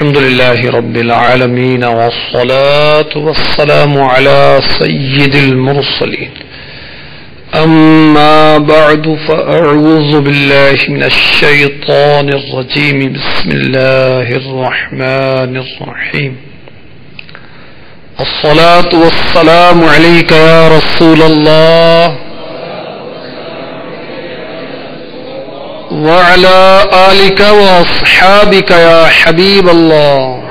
الحمد لله رب العالمين والصلاة والسلام على سيد المرسلين أما بعد فأعوذ بالله من الشيطان الرجيم بسم الله الرحمن الرحيم الصلاة والسلام عليك يا رسول الله وعلى آلك وأصحابك يا حبيب الله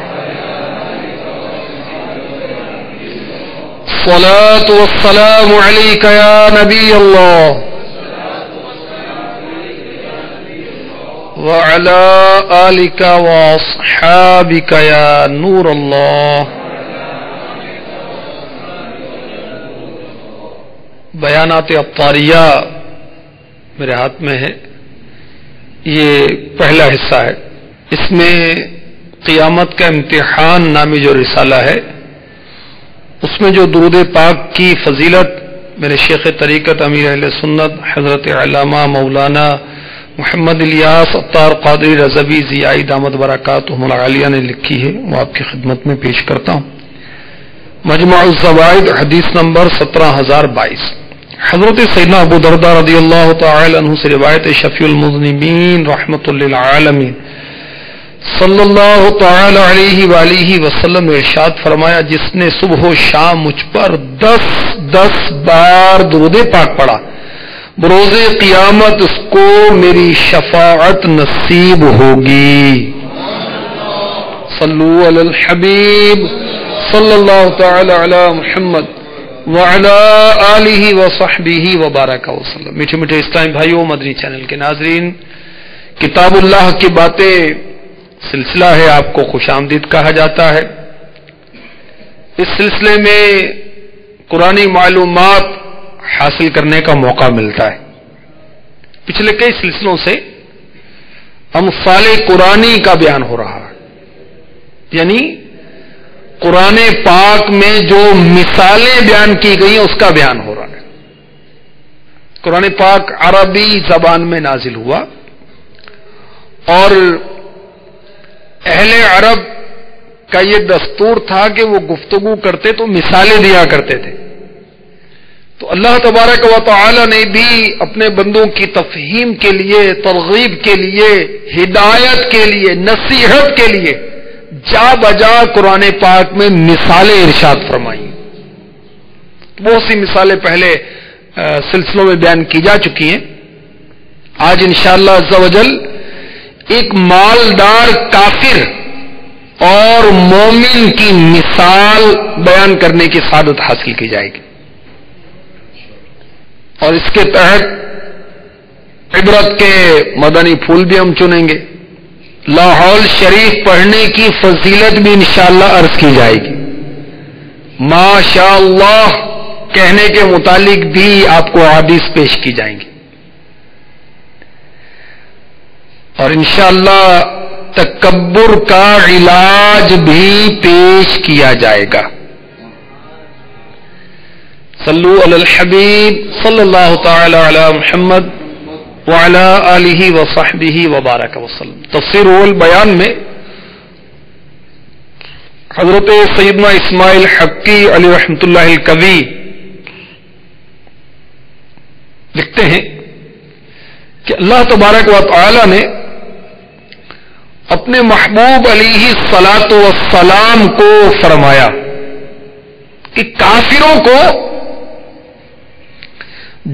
الصلاة والسلام عليك يا نبي الله وعلى آلك وأصحابك يا نور الله. بیانات ابطاریہ میرے ہاتھ میں ہے، یہ پہلا حصہ ہے. اس میں قیامت کا امتحان نامی جو رسالہ ہے اس میں جو درود پاک کی فضیلت میرے شیخ طریقت امیر اہل سنت حضرت علامہ مولانا محمد الیاس عطار قادری رضوی ضیائی دامت برکاتہم العالیہ نے لکھی ہے، وہ آپ کی خدمت میں پیش کرتا ہوں. مجمع الزوائد حدیث نمبر 17022. حضرت سیدنا ابو درداء رضی اللہ تعالی عنہ سے روایت شفیع المذنبین رحمت للعالمین صلی اللہ تعالی علیہ وآلہ وسلم نے ارشاد فرمایا، جس نے صبح و شام مجھ پر 10 بار درود پاک پڑھا، بروز قیامت اس کو میری شفاعت نصیب ہوگی. صلو علی الحبیب صلی اللہ تعالی علی محمد وعلی آلہ وصحبہ وبارک وسلم. میٹھے میٹھے اسلام بھائیوں، مدنی چینل کے ناظرین، کتاب اللہ کی باتیں سلسلہ ہے، آپ کو خوش آمدید کہا جاتا ہے. اس سلسلے میں قرآنی معلومات حاصل کرنے کا موقع ملتا ہے. پچھلے کئی سلسلوں سے امثال قرآنی کا بیان ہو رہا ہے، یعنی قرآن پاک میں جو مثالیں بیان کی گئی ہیں اس کا بیان ہو رہا ہے. قرآن پاک عربی زبان میں نازل ہوا اور اہل عرب کا یہ دستور تھا کہ وہ گفتگو کرتے تو مثالیں دیا کرتے تھے. تو اللہ تبارک و تعالی نے بھی اپنے بندوں کی تفہیم کے لیے، ترغیب کے لیے، ہدایت کے لیے، نصیحت کے لیے جا بجا قرآن پاک میں مثالیں ارشاد فرمائی. بہت سی مثالیں پہلے سلسلوں میں بیان کی جا چکی ہیں. آج انشاءاللہ عز و جل ایک مالدار کافر اور مومن کی مثال بیان کرنے کی سعادت حاصل کی جائے گی، اور اس کے تحت عبرت کے مدنی پھول بھی ہم چنیں گے. لاحول شریف پڑھنے کی فضیلت بھی انشاءاللہ عرض کی جائے گی. ماشاء اللہ کہنے کے متعلق بھی آپ کو احادیث پیش کی جائیں گی، اور انشاءاللہ تکبر کا علاج بھی پیش کیا جائے گا. صلو علی الحبیب صلی اللہ تعالی علی محمد وعلی آلہ وصحبہ وبارک وسلم. تفسیر البیان میں حضرت سیدنا اسماعیل حقی علی رحمۃ اللہ الکوی لکھتے ہیں کہ اللہ تبارک و تعالی نے اپنے محبوب علیہ الصلاۃ والسلام کو فرمایا کہ کافروں کو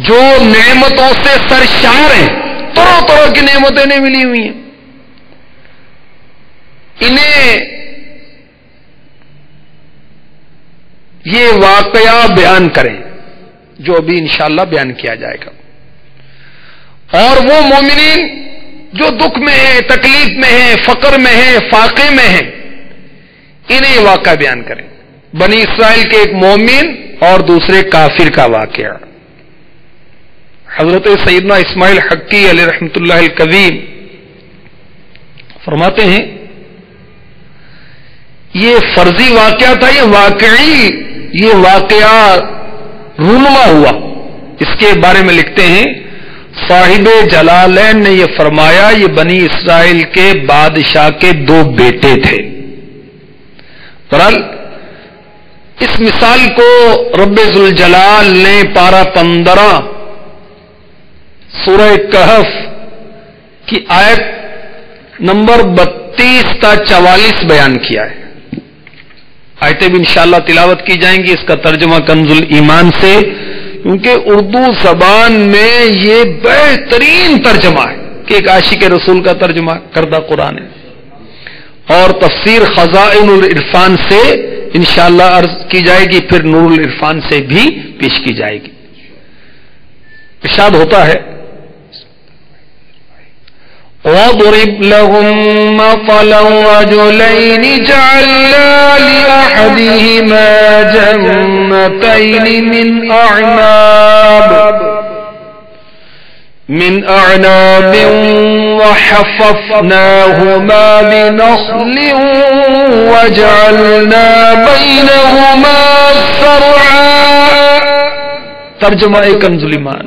جو نعمتوں سے سرشار ہیں، طرح طرح کی نعمتیں انہیں ملی ہوئی ہیں، انہیں یہ واقعہ بیان کریں جو ابھی انشاءاللہ بیان کیا جائے گا. اور وہ مومنین جو دکھ میں ہیں، تکلیف میں ہیں، فقر میں ہیں، فاقے میں ہیں، انہیں یہ واقعہ بیان کریں. بنی اسرائیل کے ایک مومن اور دوسرے کافر کا واقعہ. حضرت سیدنا اسماعیل حقی علیہ رحمۃ اللہ الکوی فرماتے ہیں یہ فرضی واقعہ تھا، یہ واقعی یہ واقعہ رونما ہوا. اس کے بارے میں لکھتے ہیں صاحب جلالین نے یہ فرمایا یہ بنی اسرائیل کے بادشاہ کے دو بیٹے تھے. بہرحال اس مثال کو رب ذوالجلال نے پارہ 15 سورہ کہف کی آیت نمبر 32 تا 44 بیان کیا ہے. آیتیں بھی انشاءاللہ تلاوت کی جائیں گی. اس کا ترجمہ کنز الایمان سے، کیونکہ اردو زبان میں یہ بہترین ترجمہ ہے کہ ایک عاشق رسول کا ترجمہ کردہ قرآن ہے. اور تفسیر خزائن العرفان سے انشاءاللہ عرض کی جائے گی، پھر نور العرفان سے بھی پیش کی جائے گی. ارشاد ہوتا ہے وَاضْرِبْ لَهُم مَّثَلًا رَّجُلَيْنِ جَعَلْنَا لِأَحَدِهِمَا جَنَّتَيْنِ من أعناب وحففناهما بنخل وجعلنا بينهما زرعا. ترجمہ کنز الایمان.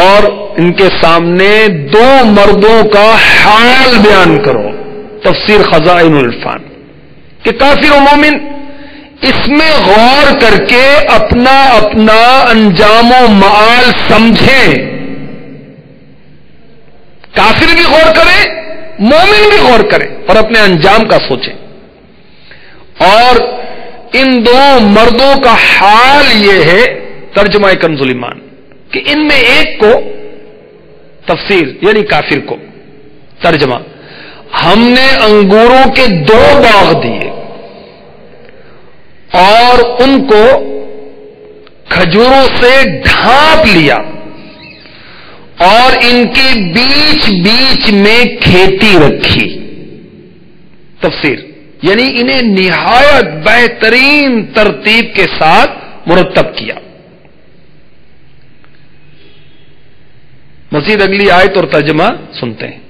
اور ان کے سامنے دو مردوں کا حال بیان کرو. تفسیر خزائن العرفان کہ کافر و مومن اس میں غور کر کے اپنا اپنا انجام و مآل سمجھیں. کافر بھی غور کرے، مومن بھی غور کرے اور اپنے انجام کا سوچیں. اور ان دو مردوں کا حال یہ ہے، ترجمہ کنز الایمان، کہ ان میں ایک کو، تفسیر یعنی کافر کو، ترجمہ ہم نے انگوروں کے 2 باغ دیے اور ان کو کھجوروں سے ڈھانپ لیا اور ان کے بیچ بیچ میں کھیتی رکھی. تفسیر یعنی انہیں نہایت بہترین ترتیب کے ساتھ مرتب کیا. مزید اگلی آیت اور ترجمہ سنتے ہیں.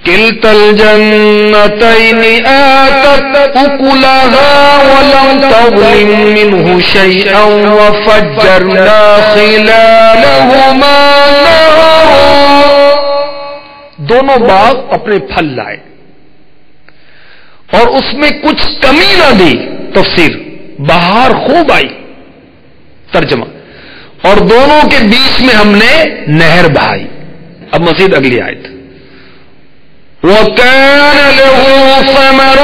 کلتا الجنتین آتت اکلها ولم تظلم منه شیئا وفجرنا خلالهما نهرا. دونوں باغ اپنے پھل لائے اور اس میں کچھ کمی نہ دی. تفسیر بہار خوب آئی. ترجمہ اور دونوں کے بیچ میں ہم نے نہر بہائی. اب مزید اگلی آیت. وَكَانَ لَهُ ثَمَرٌ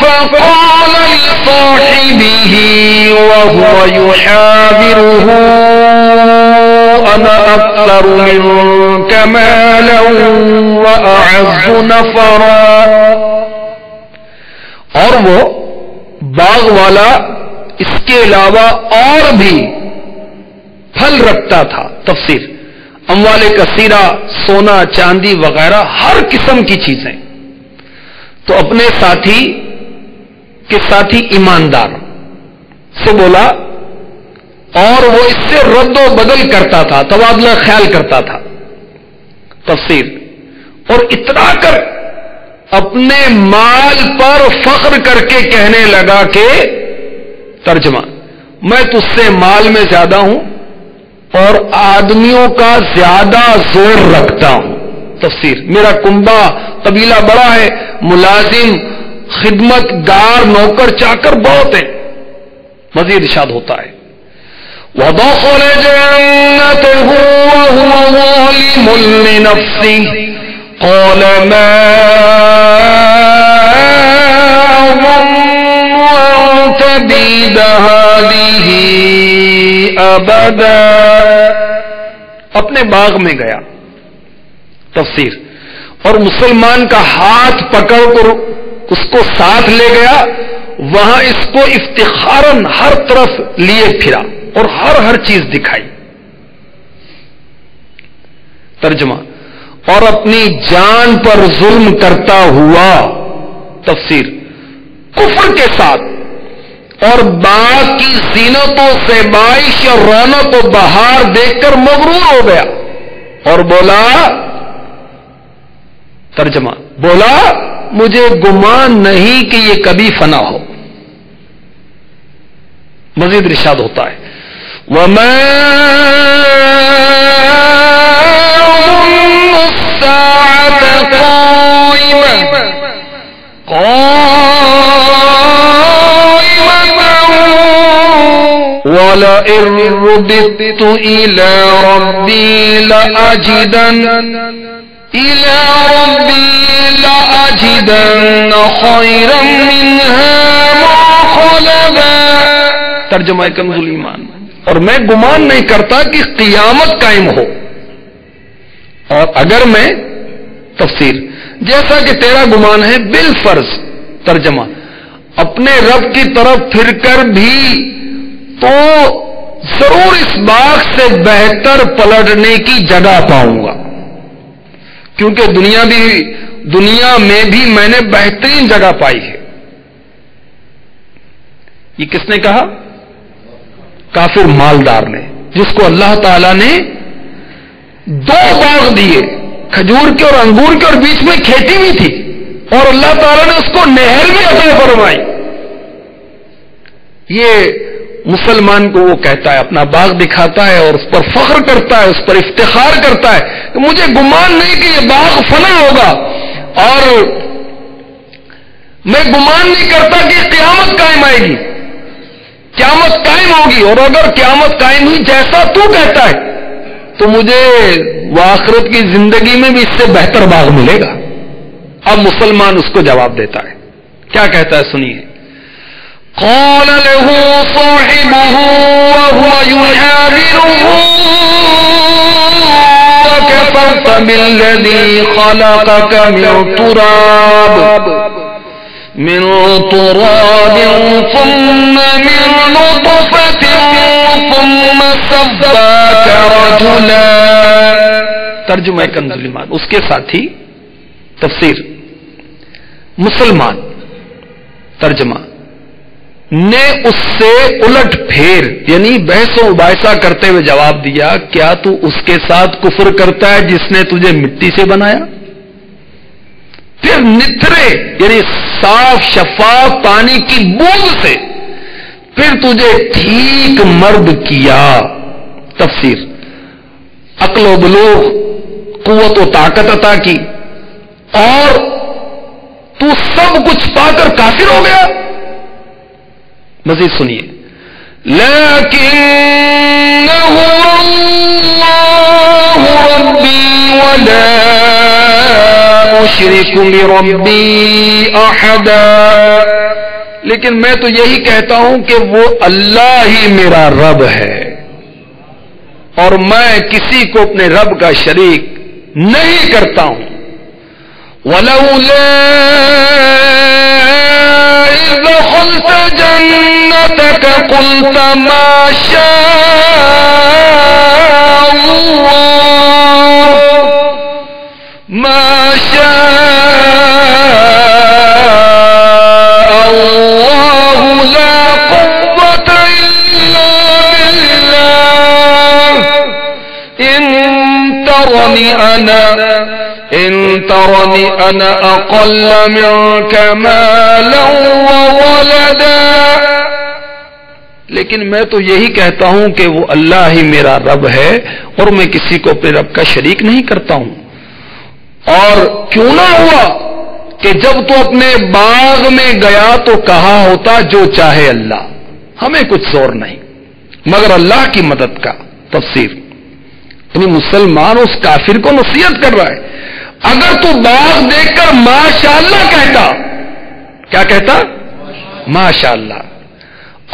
فَقَالَ لِصَاحِبِهِ وَهُوَ يُحَاوِرُهُ أَنَا أَكْثَرُ مِنكَ مَالًا وَأَعَزُّ نَفَرًا. اور وہ باغ والا اس کے علاوہ اور بھی پھل رکھتا تھا. تفسیر اموال کثیرہ، سونا چاندی وغیرہ ہر قسم کی چیزیں. تو اپنے ساتھی کے ساتھی ایماندار سے بولا اور وہ اس سے رد و بدل کرتا تھا، تبادلہ خیال کرتا تھا. تفسیر اور اترا کر اپنے مال پر فخر کر کے کہنے لگا کہ، ترجمہ میں تجھ سے مال میں زیادہ ہوں اور آدمیوں کا زیادہ زور رکھتا ہوں. تفسیر میرا کنبہ قبیلہ بڑا ہے، ملازم، خدمت گار، نوکر چاکر بہت ہے. مزید ارشاد ہوتا ہے وَدَخَلَ جَنَّتَهُ وَهُوَ ظَالِمٌ لِنَفْسِهِ قَالَ مَا أَظُنُّ أَن تَبِيدَ هَٰذِهِ أَبَدًا. اپنے باغ میں گیا. تفسیر اور مسلمان کا ہاتھ پکڑ کر اس کو ساتھ لے گیا. وہاں اس کو افتخاراً ہر طرف لیے پھرا اور ہر چیز دکھائی. ترجمہ اور اپنی جان پر ظلم کرتا ہوا. تفسیر کفر کے ساتھ اور باغ کی زینتوں سے بائش اور رونق و بہار دیکھ کر مغرور ہو گیا اور بولا، ترجمہ بولا مجھے گمان نہیں کہ یہ کبھی فنا ہو. مزید ارشاد ہوتا ہے وَمَا أَظُنُّ السَّاعَةَ قَائِمَةً وَلَئِن رُّدِدتُّ إِلَىٰ رَبِّي لَأَجِدَنَّ خَيْرًا مِّنْهَا مُنقَلَبًا۔ ترجمہ کنز الایمان۔ اور میں گمان نہیں کرتا کہ قیامت قائم ہو، اور اگر میں تفسیر جیسا کہ تیرا گمان ہے بالفرض، ترجمہ اپنے رب کی طرف پھر کر بھی تو ضرور اس باغ سے بہتر پلٹنے کی جگہ پاؤں گا، کیونکہ دنیا میں بھی میں نے بہترین جگہ پائی ہے۔ یہ کس نے کہا؟ کافر مالدار نے، جس کو اللہ تعالی نے 2 باغ دیے، کھجور کے اور انگور کے، اور بیچ میں کھیتی بھی تھی، اور اللہ تعالیٰ نے اس کو نہر بھی عطا فرمائی۔ یہ مسلمان کو وہ کہتا ہے، اپنا باغ دکھاتا ہے اور اس پر فخر کرتا ہے، اس پر افتخار کرتا ہے کہ مجھے گمان نہیں کہ یہ باغ فنا ہوگا، اور میں گمان نہیں کرتا کہ قیامت قائم آئے گی، قیامت قائم ہوگی، اور اگر قیامت قائم ہوئی جیسا تو کہتا ہے تو مجھے آخرت کی زندگی میں بھی اس سے بہتر باغ ملے گا۔ اب مسلمان اس کو جواب دیتا ہے، کیا کہتا ہے سنیے۔ قال له صاحبه وهو يحاوره وكفرت بالذي خلقك من تراب ثم من نطفة ثم سواك رجلا۔ ترجمہ کنز الایمان۔ اس کے ساتھی تفسیر مسلمان، ترجمہ نے اس سے الٹ پھیر یعنی بحث و مباحثہ کرتے ہوئے جواب دیا، کیا تو اس کے ساتھ کفر کرتا ہے جس نے تجھے مٹی سے بنایا، پھر نتھرے یعنی صاف شفاف پانی کی بوند سے پھر تجھے ٹھیک مرد کیا۔ تفسیر عقل و بلوغ، قوت و طاقت عطا کی، اور تو سب کچھ پا کر کافر ہو گیا۔ مزید سنیے۔ لَكِنَّهُ اللَّهُ رَبِّي وَلَا أُشْرِكُ بِرَبِّي أَحَدًا، لیکن میں تو یہی کہتا ہوں کہ وہ اللہ ہی میرا رب ہے، اور میں کسی کو اپنے رب کا شریک نہیں کرتا ہوں۔ وَلَوْلَا إِذْ دَخَلْتَ جَنَّتَكَ قُلْتَ مَا شَاءَ اللَّهُ لَا قُوَّةَ إِلَّا بِاللَّهِ إِن تَرَنِ أَنَا أَقَلَّ مِنكَ مَالًا وَوَلَدًا، لیکن میں تو یہی کہتا ہوں کہ وہ اللہ ہی میرا رب ہے، اور میں کسی کو اپنے رب کا شریک نہیں کرتا ہوں۔ اور کیوں نہ ہوا کہ جب تو اپنے باغ میں گیا تو کہا ہوتا جو چاہے اللہ، ہمیں کچھ زور نہیں مگر اللہ کی مدد کا۔ تفسیر یعنی مسلمان اس کافر کو نصیحت کر رہا ہے، اگر تو باغ دیکھ کر ماشاءاللہ کہتا، کیا کہتا؟ ماشاءاللہ،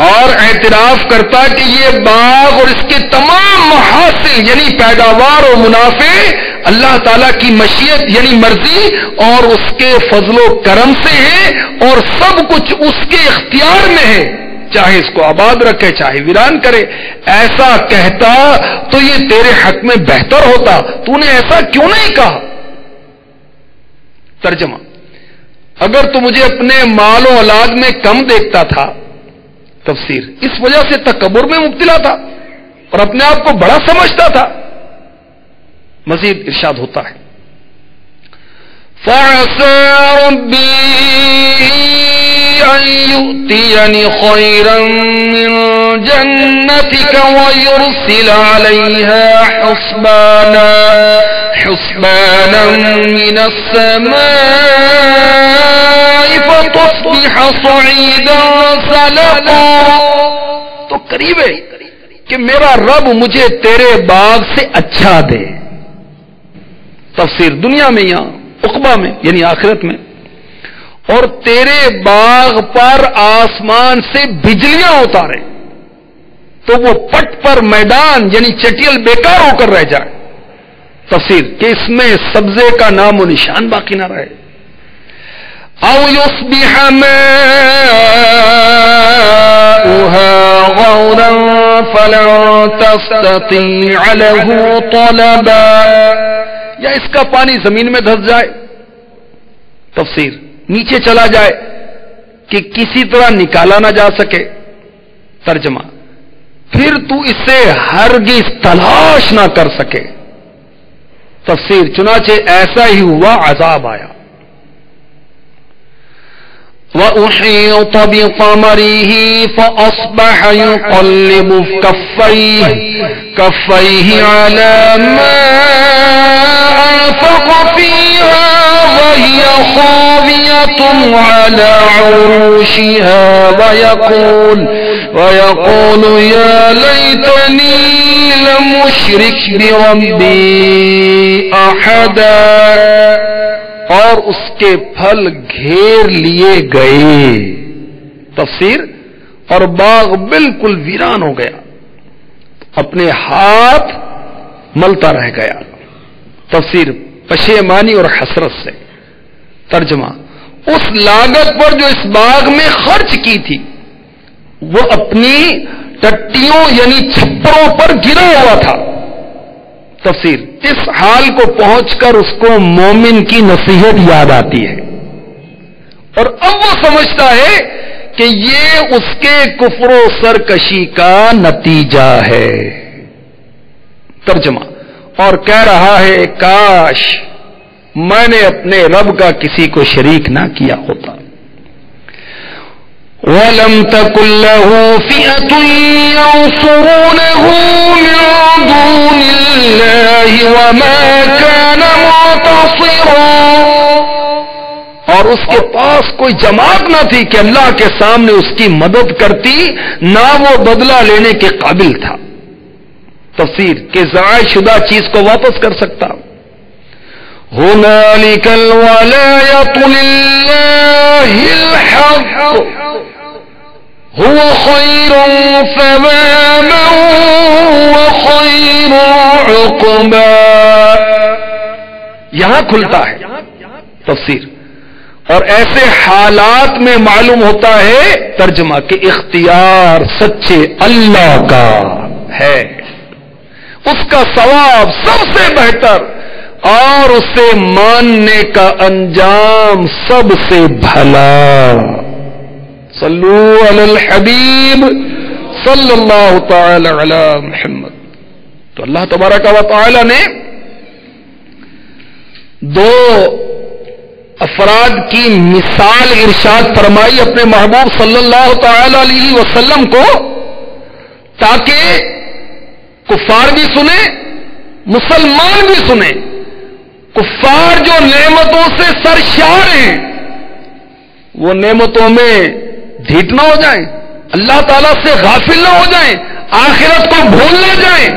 اور اعتراف کرتا کہ یہ باغ اور اس کے تمام محاصل یعنی پیداوار و منافع اللہ تعالیٰ کی مشیت یعنی مرضی اور اس کے فضل و کرم سے ہے، اور سب کچھ اس کے اختیار میں ہے، چاہے اس کو آباد رکھے چاہے ویران کرے، ایسا کہتا تو یہ تیرے حق میں بہتر ہوتا، تو نے ایسا کیوں نہیں کہا؟ ترجمہ اگر تو مجھے اپنے مال و اولاد میں کم دیکھتا تھا، تفسیر اس وجہ سے تکبر میں مبتلا تھا اور اپنے آپ کو بڑا سمجھتا تھا۔ مزید ارشاد ہوتا ہے، فَعَسَىٰ رَبِّي أَن يُؤْتِيَنِ خَيْرًا مِّن جَنَّتِكَ وَيُرْسِلَ عَلَيْهَا حُسْبَانًا مِّنَ السَّمَاءِ فَتُصْبِحَ صَعِيدًا زَلَقًا۔ تو قریب ہے کہ میرا رب مجھے تیرے باغ سے اچھا دے. تفسیر دنیا میں یا عقبہ میں یعنی آخرت میں. اور تیرے باغ پر آسمان سے بجلیاں اتارے تو وہ پٹ پر میدان یعنی چٹیل بیکار ہو کر رہ جائے. تفسیر کہ اس میں سبزے کا نام و نشان باقی نہ رہے. او یصبح ماؤها غورا فلا تستطيع له طلبا, یا اس کا پانی زمین میں دھس جائے, تفسیر نیچے چلا جائے کہ کسی طرح نکالا نہ جا سکے. ترجمہ پھر تو اسے ہرگز تلاش نہ کر سکے. تفسیر چنانچہ ایسا ہی ہوا, عذاب آیا. وَأُحِيطَ بِثَمَرِهِ فَأَصْبَحَ يُقَلِّبُ كَفَّيْهِ عَلَى مَا أَنفَقَ فِيهَا وَهِيَ خَاوِيَةٌ عَلَى عُرُوشِهَا وَيَقُولُ يَا لَيْتَنِي لَمْ أُشْرِكْ بِرَبِّي أَحَدًا, اور اس کے پھل گھیر لیے گئے. تفسیر اور باغ بالکل ویران ہو گیا, اپنے ہاتھ ملتا رہ گیا. تفسیر پشیمانی اور حسرت سے. ترجمہ اس لاگت پر جو اس باغ میں خرچ کی تھی وہ اپنی ٹٹیوں یعنی چھپروں پر گرا ہوا تھا. تفسیر اس حال کو پہنچ کر اس کو مومن کی نصیحت یاد آتی ہے اور اب وہ سمجھتا ہے کہ یہ اس کے کفر و سرکشی کا نتیجہ ہے. ترجمہ اور کہہ رہا ہے کاش میں نے اپنے رب کا کسی کو شریک نہ کیا ہوتا. وَلَمْ تَكُنْ لَهُ فِئَةٌ يَنْصُرُونَهُ مِنْ دُونِ اللَّهِ وَمَا كَانَ مُنْتَصِرًا, اور اس کے پاس کوئی جماعت نہ تھی کہ اللہ کے سامنے اس کی مدد کرتی, نہ وہ بدلہ لینے کے قابل تھا. تفسیر کہ ضائع شدہ چیز کو واپس کر سکتا. هُنَالِكَ الْوَلَایَةُ لِلَّهِ الْحَقِّ هُوَ خَيْرٌ ثَوَابًا وَخَيْرٌ عُقْبًا. یہاں کھلتا ہے. تفسیر اور ایسے حالات میں معلوم ہوتا ہے. ترجمہ کہ اختیار سچے اللہ کا ہے, اس کا ثواب سب سے بہتر اور اسے ماننے کا انجام سب سے بھلا. صلو علی الحبیب صلی اللہ تعالی علی محمد. تو اللہ تبارک و تعالی نے دو افراد کی مثال ارشاد فرمائی اپنے محبوب صلی اللہ تعالی علیہ وسلم کو, تاکہ کفار بھی سنیں مسلمان بھی سنیں. کفار جو نعمتوں سے سرشار ہیں وہ نعمتوں میں ڈھیٹ نہ ہو جائیں, اللہ تعالیٰ سے غافل نہ ہو جائیں, آخرت کو بھول نہ جائیں.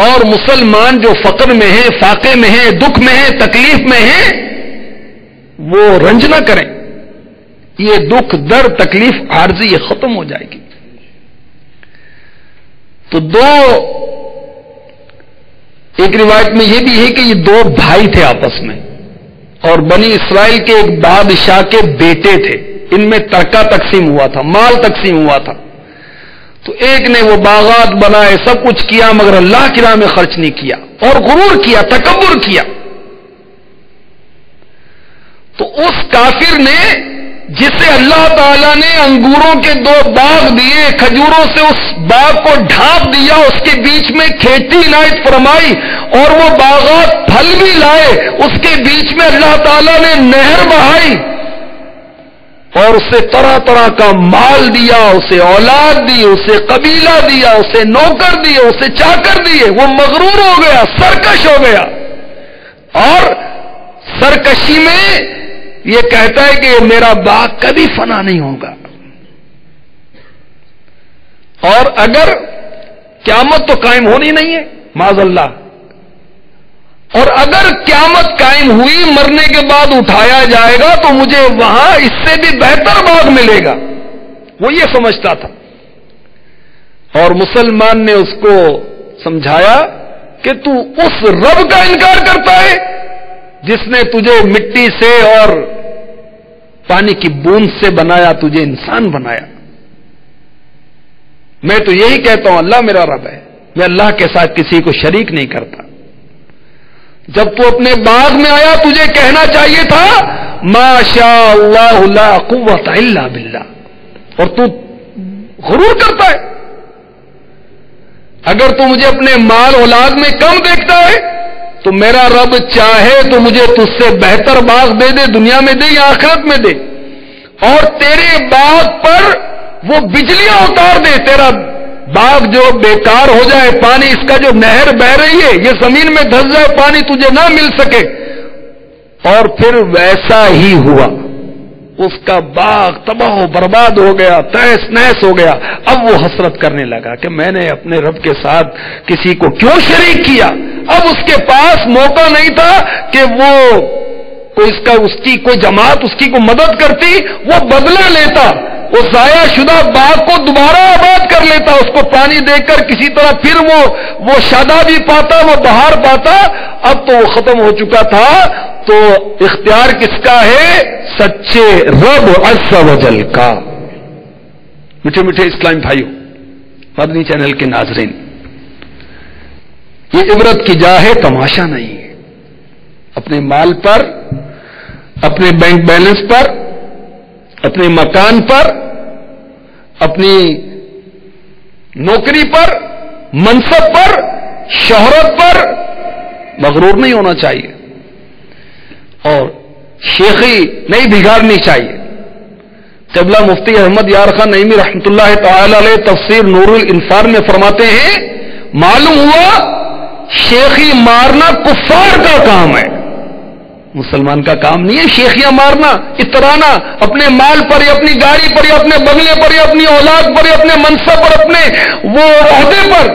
اور مسلمان جو فقر میں ہیں, فاقے میں ہیں, دکھ میں ہیں, تکلیف میں ہیں, وہ رنج نہ کریں. یہ دکھ درد تکلیف عارضی یہ ختم ہو جائے گی. تو ایک روایت میں یہ بھی ہے کہ یہ دو بھائی تھے آپس میں, اور بنی اسرائیل کے ایک بادشاہ کے بیٹے تھے. ان میں ترکہ تقسیم ہوا تھا, مال تقسیم ہوا تھا. تو ایک نے وہ باغات بنائے, سب کچھ کیا, مگر اللہ کی راہ میں خرچ نہیں کیا اور غرور کیا, تکبر کیا. تو اس کافر نے جسے اللہ تعالیٰ نے انگوروں کے دو باغ دیے, کھجوروں سے اس باغ کو ڈھانپ دیا, اس کے بیچ میں کھیتی عنایت فرمائی اور وہ باغات پھل بھی لائے, اس کے بیچ میں اللہ تعالیٰ نے نہر بہائی اور اسے طرح طرح کا مال دیا, اسے اولاد دی, اسے قبیلہ دیا, اسے نوکر دیے, اسے چاکر دیے. وہ مغرور ہو گیا, سرکش ہو گیا, اور سرکشی میں یہ کہتا ہے کہ میرا باغ کبھی فنا نہیں ہوگا. اور اگر قیامت تو قائم ہونی نہیں ہے معاذ اللہ، اور اگر قیامت قائم ہوئی مرنے کے بعد اٹھایا جائے گا تو مجھے وہاں اس سے بھی بہتر باغ ملے گا، وہ یہ سمجھتا تھا. اور مسلمان نے اس کو سمجھایا کہ تو اس رب کا انکار کرتا ہے جس نے تجھے مٹی سے اور پانی کی بوند سے بنایا، تجھے انسان بنایا. میں تو یہی کہتا ہوں اللہ میرا رب ہے، میں اللہ کے ساتھ کسی کو شریک نہیں کرتا. جب تو اپنے باغ میں آیا تجھے کہنا چاہیے تھا ما شاء اللہ لا قوت الا باللہ، اور تو غرور کرتا ہے. اگر تو مجھے اپنے مال اولاد میں کم دیکھتا ہے تو میرا رب چاہے تو مجھے تجھ سے بہتر باغ دے دے، دنیا میں دے یا آخرت میں دے، اور تیرے باغ پر وہ بجلیاں اتار دے، تیرا باغ جو بیکار ہو جائے، پانی اس کا جو نہر بہ رہی ہے یہ زمین میں دھس جائے، پانی تجھے نہ مل سکے. اور پھر ویسا ہی ہوا، اس کا باغ تباہ و برباد ہو گیا، تہس نہس ہو گیا. اب وہ حسرت کرنے لگا کہ میں نے اپنے رب کے ساتھ کسی کو کیوں شریک کیا. اب اس کے پاس موقع نہیں تھا کہ وہ اس کی کوئی جماعت اس کی کو مدد کرتی، وہ بدلہ لیتا، وہ ضائع شدہ باغ کو دوبارہ آباد کر لیتا، اس کو پانی دے کر کسی طرح پھر وہ شادابی پاتا، وہ بہار پاتا. اب تو وہ ختم ہو چکا تھا. تو اختیار کس کا ہے؟ سچے رب عز و جل کا. میٹھے میٹھے اسلام بھائیوں، مدنی چینل کے ناظرین، یہ عبرت کی جا ہے، تماشا نہیں ہے. اپنے مال پر، اپنے بینک بیلنس پر، اپنے مکان پر، اپنی نوکری پر، منصب پر، شہرت پر مغرور نہیں ہونا چاہیے اور شیخی نہیں بگاڑنی چاہیے. قبلہ مفتی احمد یار خان نعیمی رحمۃ اللہ تعالی علیہ تفسیر نور الانفار میں فرماتے ہیں معلوم ہوا شیخی مارنا کفار کا کام ہے، مسلمان کا کام نہیں ہے شیخیاں مارنا، اترانا اپنے مال پر یا اپنی گاڑی پر یا اپنے بنگلے پر یا اپنی اولاد پر یا اپنے منصب پر، اپنے وہ عہدے پر،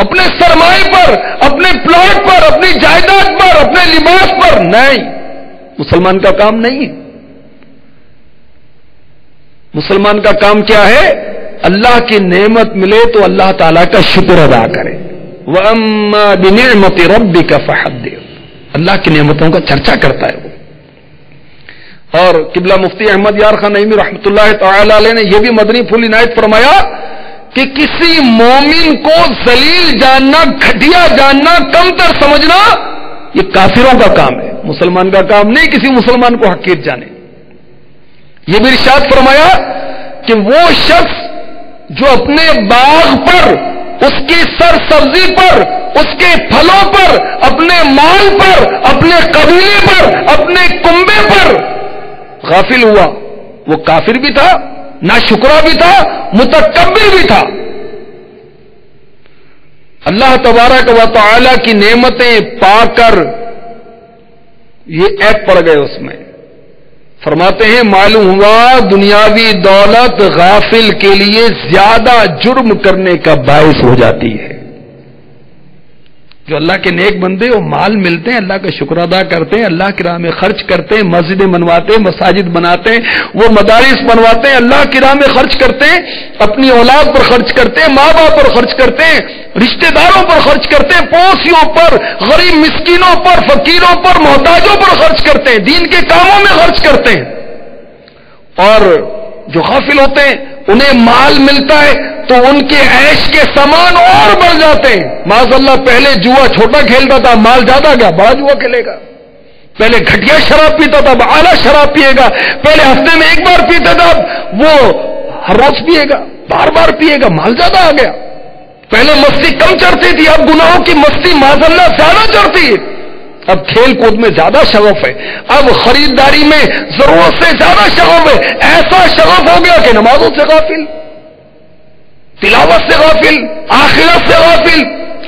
اپنے سرمائے پر، اپنے پلاٹ پر، اپنی جائیداد پر، اپنے لباس پر. نہیں، مسلمان کا کام نہیں ہے. مسلمان کا کام کیا ہے؟ اللہ کی نعمت ملے تو اللہ تعالیٰ کا شکر ادا کرے. وَأَمَّا بِنِعْمَةِ رَبِّكَ فَحَدِّثْ، اللہ کی نعمتوں کا چرچا کرتا ہے وہ. اور قبلہ مفتی احمد یار خان نعیمی رحمۃ اللہ تعالی علیہ نے یہ بھی مدنی پھول عنایت فرمایا کہ کسی مومن کو ذلیل جاننا، گھٹیا جاننا، کمتر سمجھنا یہ کافروں کا کام ہے، مسلمان کا کام نہیں کسی مسلمان کو حقیر جانے. یہ بھی ارشاد فرمایا کہ وہ شخص جو اپنے باغ پر، اس کی سر سبزی پر، اس کے پھلوں پر، اپنے مال پر، اپنے قبیلے پر، اپنے کنبے پر غافل ہوا، وہ کافر بھی تھا، ناشکرا بھی تھا، متکبر بھی تھا. اللہ تبارک و تعالی کی نعمتیں پا کر یہ ایپ پڑ گئے اس میں. فرماتے ہیں معلوم ہوا دنیاوی دولت غافل کے لیے زیادہ جرم کرنے کا باعث ہو جاتی ہے. جو اللہ کے نیک بندے وہ مال ملتے ہیں، اللہ کا شکر ادا کرتے ہیں، اللہ کی راہ میں خرچ کرتے ہیں، مسجدیں بنواتے ہیں، مساجد بناتے ہیں، وہ مدارس بنواتے ہیں، اللہ کی راہ میں خرچ کرتے ہیں، اپنی اولاد پر خرچ کرتے ہیں، ماں باپ پر خرچ کرتے ہیں، رشتہ داروں پر خرچ کرتے ہیں، پڑوسیوں پر، غریب مسکینوں پر، فقیروں پر، محتاجوں پر خرچ کرتے ہیں، دین کے کاموں میں خرچ کرتے ہیں. اور جو غافل ہوتے ہیں انہیں مال ملتا ہے تو ان کے عیش کے سامان اور بڑھ جاتے ہیں. معاذ اللہ پہلے جوا چھوٹا کھیلتا تھا، مال زیادہ گیا بڑا جوا کھیلے گا. پہلے گھٹیا شراب پیتا تھا اب اعلیٰ شراب پیے گا. پہلے ہفتے میں ایک بار پیتا تھا اب وہ ہر روز پیے گا، بار بار پیے گا، مال زیادہ آ گیا. پہلے مستی کم چڑھتی تھی، اب گناہوں کی مستی معاذ اللہ زیادہ چڑھتی ہے. اب کھیل کود میں زیادہ شغف ہے، اب خریداری میں ضرورت سے زیادہ شغف ہے. ایسا شغف ہو گیا کہ نمازوں سے غافل، تلاوت سے غافل، آخرت سے غافل.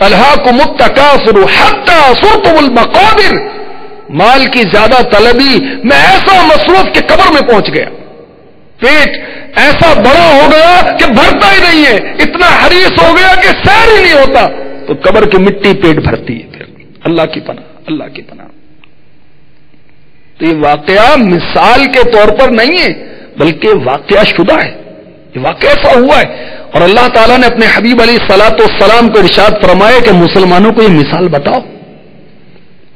الہاکم التکاثر حتی زرتم المقابر، مال کی زیادہ طلبی میں ایسا مصروف کہ قبر میں پہنچ گیا. پیٹ ایسا بڑا ہو گیا کہ بھرتا ہی نہیں ہے، اتنا حریص ہو گیا کہ سیر ہی نہیں ہوتا، تو قبر کی مٹی پیٹ بھرتی ہے. پھر اللہ کی پناہ، اللہ کی پناہ. تو یہ واقعہ مثال کے طور پر نہیں ہے بلکہ واقعہ شدہ ہے، یہ واقعہ ایسا ہوا ہے. اور اللہ تعالیٰ نے اپنے حبیب علیہ الصلوۃ والسلام کو ارشاد فرمایا کہ مسلمانوں کو یہ مثال بتاؤ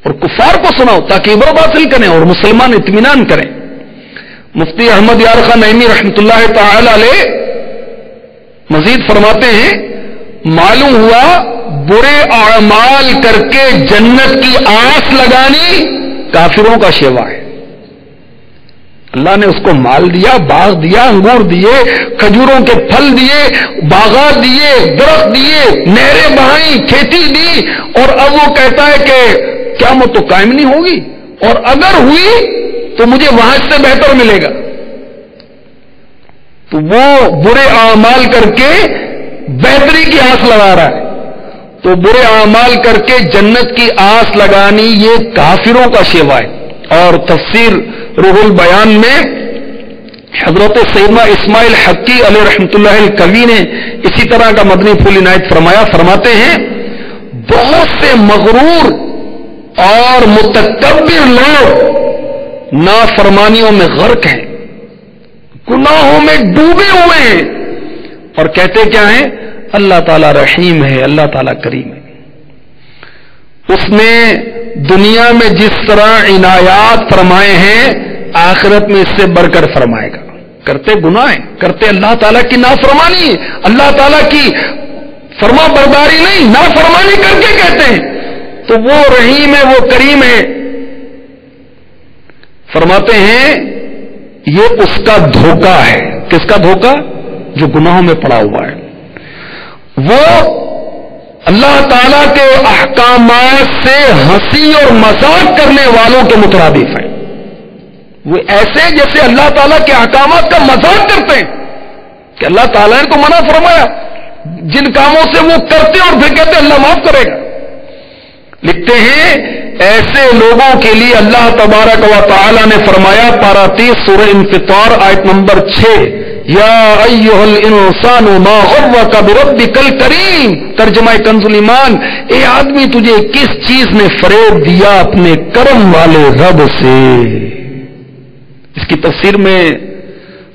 اور کفار کو سناؤ تاکہ عبرت حاصل کریں اور مسلمان اطمینان کریں. مفتی احمد یار خان نعیمی رحمۃ اللہ تعالی علیہ مزید فرماتے ہیں معلوم ہوا برے اعمال کر کے جنت کی آس لگانی کافروں کا شیوا ہے. اللہ نے اس کو مال دیا، باغ دیا، انگور دیے، کھجوروں کے پھل دیے، باغات دیے، درخت دیے، نہریں بہائیں، کھیتی دی، اور اب وہ کہتا ہے کہ قیامت تو قائم نہیں ہوگی، اور اگر ہوئی تو مجھے وہاں سے بہتر ملے گا. تو وہ برے اعمال کر کے بہتری کی آس لگا رہا ہے. تو برے اعمال کر کے جنت کی آس لگانی یہ کافروں کا شیوا ہے. اور تفسیر روح البیان میں حضرت سیدنا اسماعیل حقی علیہ رحمۃ اللہ الکوی نے اسی طرح کا مدنی پھول عنایت فرمایا. فرماتے ہیں بہت سے مغرور اور متکبر لوگ نافرمانیوں میں غرق ہیں، گناہوں میں ڈوبے ہوئے ہیں، اور کہتے کیا ہیں؟ اللہ تعالیٰ رحیم ہے، اللہ تعالیٰ کریم ہے. اس نے دنیا میں جس طرح عنایات فرمائے ہیں آخرت میں اس سے بڑھ کر فرمائے گا. کرتے گناہ ہیں، کرتے اللہ تعالیٰ کی نافرمانی ہے، اللہ تعالیٰ کی فرما برداری نہیں، نافرمانی کر کے کہتے ہیں. تو وہ رحیم ہے، وہ کریم ہے. فرماتے ہیں یہ اس کا دھوکہ ہے. کس کا دھوکہ؟ جو گناہوں میں پڑا ہوا ہے. وہ اللہ تعالیٰ کے احکامات سے ہنسی اور مذاق کرنے والوں کے مترادف ہیں. وہ ایسے جیسے اللہ تعالیٰ کے احکامات کا مذاق کرتے ہیں کہ اللہ تعالیٰ نے تو منع فرمایا، جن کاموں سے وہ کرتے اور پھر کہتے اللہ معاف کرے گا. لکھتے ہیں ایسے لوگوں کے لیے اللہ تبارک و تعالی نے فرمایا پارہ 30 سورہ انفطار آیت نمبر 6 یا ایھا الانسان ما غرک بربک الکریم. ترجمہ کنز الایمان، اے آدمی تجھے کس چیز نے فریب دیا اپنے کرم والے رب سے. اس کی تفسیر میں